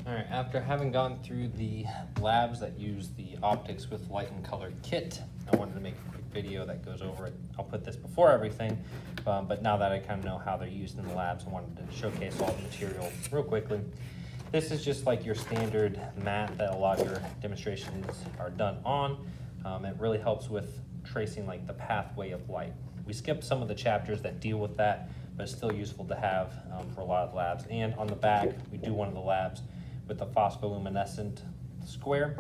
All right, after having gone through the labs that use the optics with light and color kit, I wanted to make a quick video that goes over it. I'll put this before everything, but now that I kind of know how they're used in the labs, I wanted to showcase all the material real quickly. This is just like your standard mat that a lot of your demonstrations are done on. It really helps with tracing like the pathway of light. We skipped some of the chapters that deal with that, but it's still useful to have for a lot of labs. And on the back, we do one of the labs with the phospholuminescent square,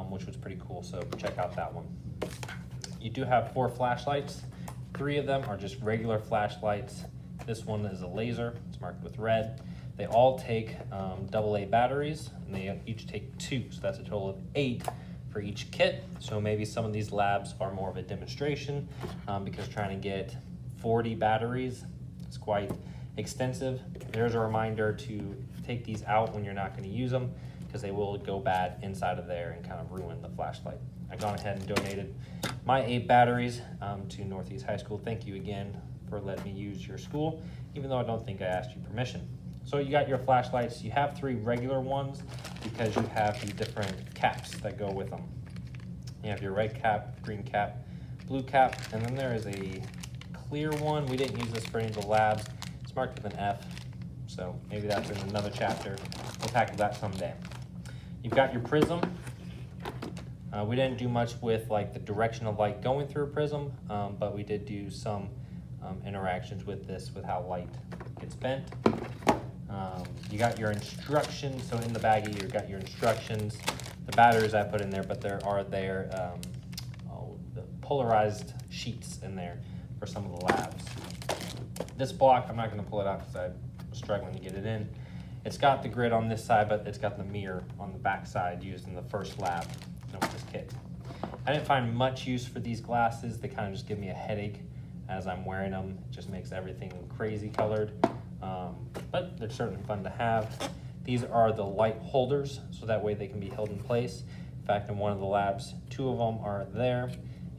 which was pretty cool, so check out that one. You do have 4 flashlights. 3 of them are just regular flashlights. This one is a laser, it's marked with red. They all take AA batteries, and they each take 2, so that's a total of 8 for each kit. So maybe some of these labs are more of a demonstration because trying to get 40 batteries is quite extensive. There's a reminder to take these out when you're not going to use them, because they will go bad inside of there and kind of ruin the flashlight. I've gone ahead and donated my 8 batteries to Northeast High School. Thank you again for letting me use your school, even though I don't think I asked you permission. So you got your flashlights. You have 3 regular ones because you have the different caps that go with them. You have your red cap, green cap, blue cap, and then there is a clear one. We didn't use this for any of the labs. It's marked with an F, so maybe that's in another chapter. We'll tackle that someday. You've got your prism. We didn't do much with like the direction of light going through a prism, but we did do some interactions with this, with how light gets bent. You got your instructions. So in the baggie, you've got your instructions. The batteries I put in there, but there are the polarized sheets in there for some of the labs. This block, I'm not going to pull it out because I'm struggling to get it in. It's got the grid on this side, but it's got the mirror on the back side used in the first lab with this kit. I didn't find much use for these glasses. They kind of just give me a headache as I'm wearing them. It just makes everything crazy colored, but they're certainly fun to have. These are the light holders, so that way they can be held in place. In fact, in one of the labs, 2 of them are there,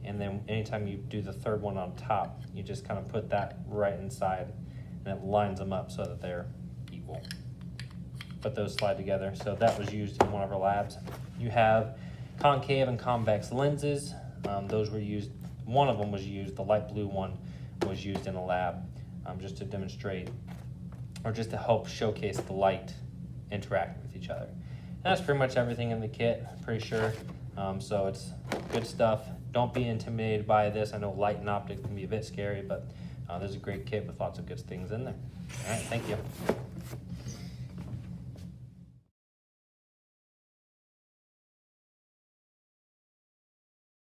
and then anytime you do the 3rd one on top, you just kind of put that right inside, and it lines them up so that they're equal. But those slide together, so that was used in one of our labs. You have concave and convex lenses. Those were used, one of them was used, the light blue one was used in a lab just to demonstrate, or just to help showcase the light interacting with each other. And that's pretty much everything in the kit, pretty sure. So it's good stuff. Don't be intimidated by this. I know light and optic can be a bit scary, but there's a great kit with lots of good things in there. All right, thank you.